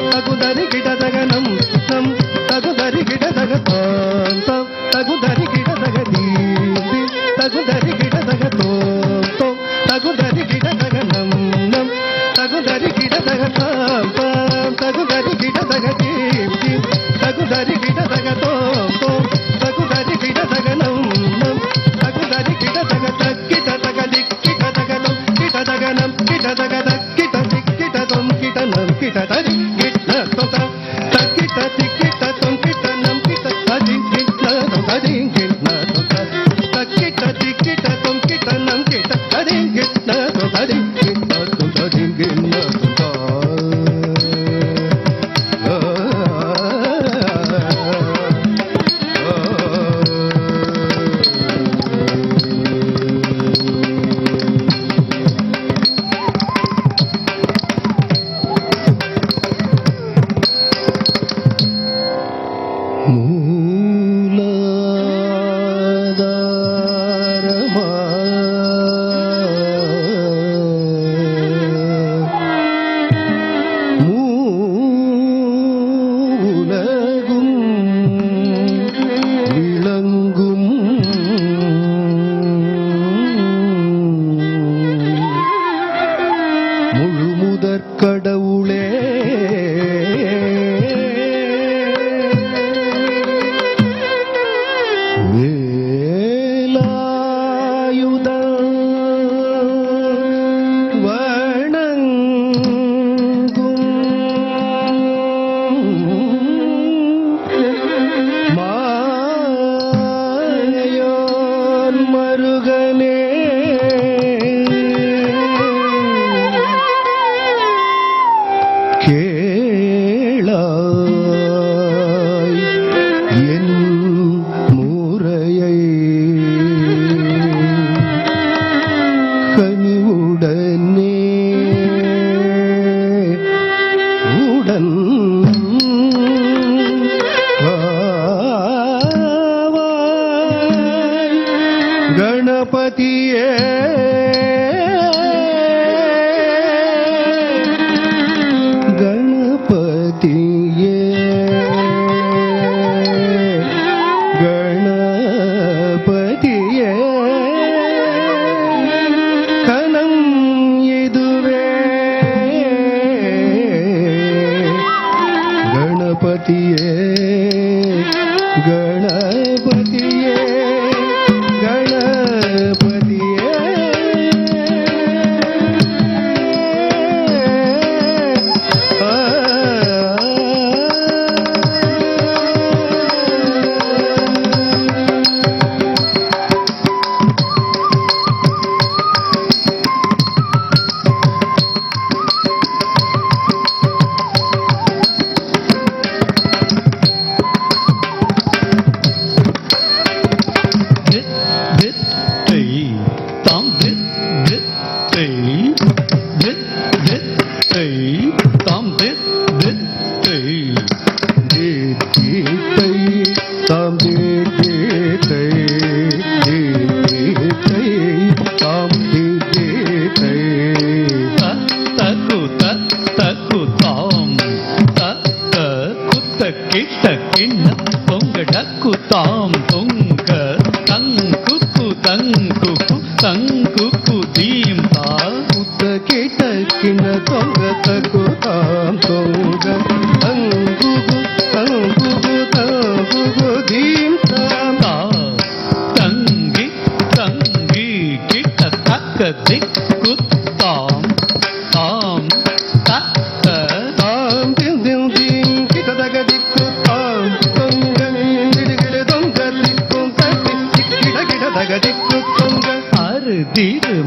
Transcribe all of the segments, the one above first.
ತಗುದರಿ ಗಿಡದಗ ನಂ ನಂ ತಗುದರಿ ಗಿಡದಗ ತಾಂ ತಾಂ ತಗುದರಿ ಗಿಡದಗ ದೀದಿ ತಗುದರಿ ಗಿಡದಗ ತೋಂ ತೋಂ ತಗುದರಿ ಗಿಡದಗ ನಂ ನಂ ತಗುದರಿ ಗಿಡದಗ ತಾಂ ತಾಂ ತಗುದರಿ ಗಿಡದಗ ದೀದಿ ತಗುದರಿ ಗಿಡದಗ ತೋಂ ತೋಂ ತಗುದರಿ ಗಿಡದಗ ನಂ ನಂ ತಗುದರಿ ಗಿಡದಗ ತಕ್ಕಿಟ ತಗ ದಿಕ್ಕಿಟ ತಗ ನಂ ಕಿಟದಗ ನಂ ಕಿಟದಗ ದಕ್ಕಿಟ ದಿಕ್ಕಿಟ ತೊಂ ಕಿಟ ನಂ ಕಿಟ ತರಿ ಕಿಟ ತೊತ ತಕ್ಕಿಟ ತಿಕ್ಕಿಟ ತೊಂ ಕಿಟ ನಂ ಕಿಟ ತರಿ ಕಿಟ ತರಿ ಕಿಟ ತೊತ ತಕ್ಕಿಟ ತಿಕ್ಕಿಟ ತೊಂ ಕಿಟ ನಂ ಕಿಟ ತರಿ ಕಿಟ ತರಿ ಕಿಟ ತರಿ ಕಿಟ ತೊತ கடவுளே வேலாயுத வணங்கும் மாயோன் மருகனே கேளாய் என் முறையை கனிவுடனே உடன் கணபதியே கணபதியே கணபதியே கணம் இதுவே கணபதியே கணபதியே கணபதியே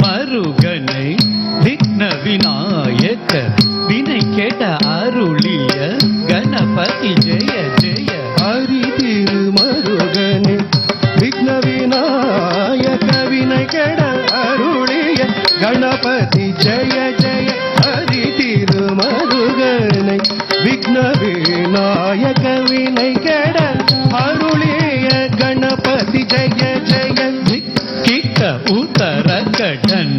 மருகனை விக்ன விநாயக வினை கேட்ட அருளிய கணபதி ஜெய ஜெய. ஹரி திருமருகனை விக்ன விநாயக வினை கேட்ட அருளிய கணபதி ஜெய ஜெய. ஹரி திருமருகனை விக்ன விநாயக வினை கேட்ட அருளிய கணபதி ஜெய ஜெய. கிட்ட உதர கடன்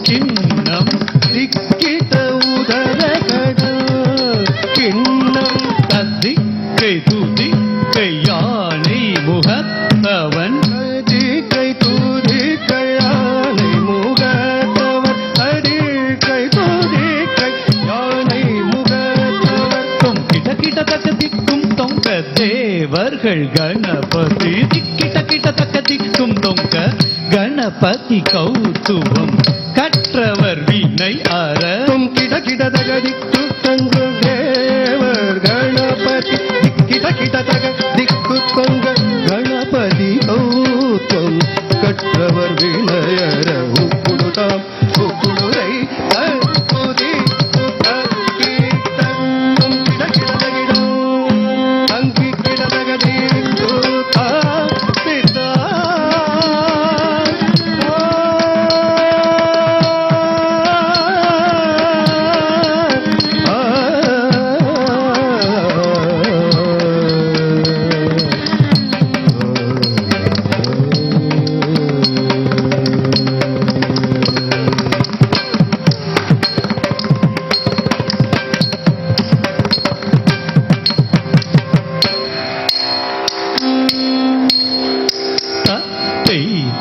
கிண்ணம் திக்கிட்ட உதர கடன் தேவர்கள் கணபதி திக்கிட்ட கிட்ட தக்க திக்கும் தொங்க கணபதி கௌத்துவம் கற்றவர் வினை அற கிட கிட தக திக்கு தொங்க தேவர் கணபதி கிட கிட தக திக்கு தொங்க கணபதி கௌத்துவம் கற்றவர் வினயர உக்குடுதாம் உக்குடுரை புதி அங்கி கிடதகதி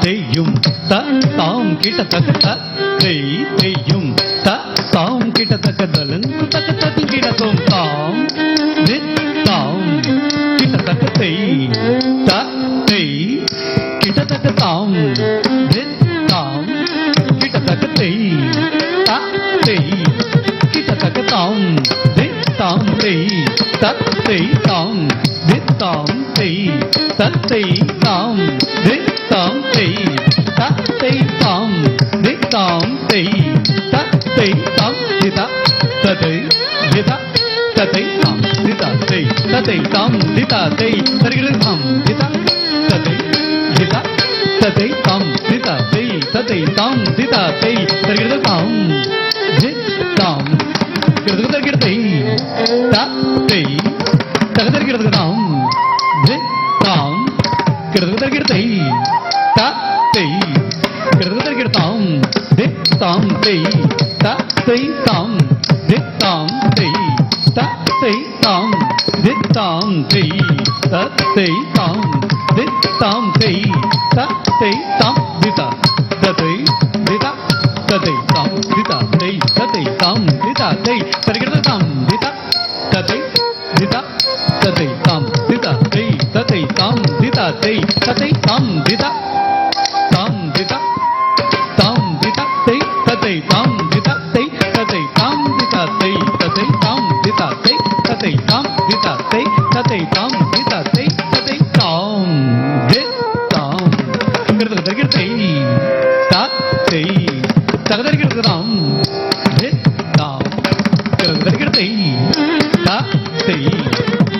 தெய்யும் தாம் கிட்டத்தக்க தெய்யும் தாம் கிட்டத்தக்க தலங்கு தக்க தத்தி கிடக்கும் தாம் தாம் கிட்டத்தக்க தெய் கிட்டத்தக்க தாம் தாம் கிட்டத்தக்க தெய் கிட்டத்தக்க தாம் தாம் தத்தை தாம் தாம் தத்தை தாம் தாம் தத்தை தாம் தாம் தத்தை தாம் திதா ததை திதா ததை தாம் திதா ததை தாம் திதா தை தருகிறது தாம் திதா ததை திதா ததை தாம் திதா ததை தாம் திதா தை தருகிறது தாம் தாம் தருகிறது தத்தை தகதருகிறது தாம் தாம் கிருதகிருதை தத்தை கிருதகிருதாம் தாம் தை தத்தை தாம் தாம் தை தத்தை தாம் தாம் தை தத்தை தாம் தாம் தை தத்தை தாம் திதா ததை திதா ததை தாம் திதா தை ததை தாம் திதா தை தருகிறது தாம் திதா ததை திதா ததை தாம் திதா தை ததை தாம் திதா தை ததை தாம் திதா தாம் திதா தாம் திதா தை ததை தாம் திதா தை ததை தாம் திதா தை ததை தாம் திதா தை ததை தாம் திதா தை ததை தாம் திதா தை ததை தாம் தாம் கிருதகிருதை தாத்தை தகதகிருதாம் தாம் கிருதகிருதை தாத்தை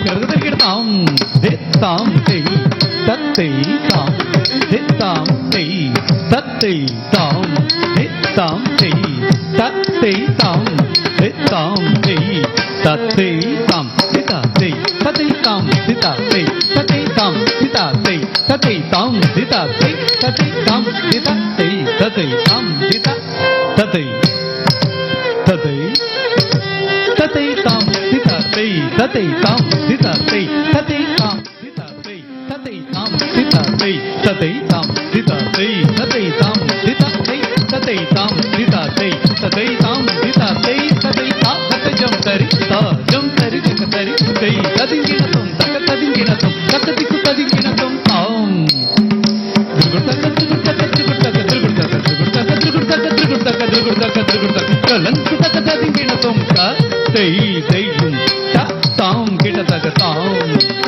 கிருதகிருதாம் தாம் தை தத்தை தாம் தாம் தை தத்தை தாம் தாம் தை தத்தை தாம் தாம் தை தத்தை தாம் திதா தை தத்தை தாம் திதா தை தத்தை தாம் திதா தை தத்தை தாம் திதா தை தத்தை தாம் திதா தை தத்தை தாம் திதா தத்தை தத்தை தத்தை தாம் திதா தை தத்தை தாம் திதா தை தத்தை தாம் திதா தை தத்தை தாம் திதா தை தத்தை தாம் திதா தை தத்தை தாம் திதா தை தத்தை தாம் திதா தை தத்தை தாம் திதா தை தத்தை தாம் தத்தை ஜம் தரி தரி தை ததிங்கினதும் தக்க ததிங்கினதும் தக்க திக்கு ததிங்கினதும் தாம் தை தையும் தாம் கிட்டத்தக்க தாம்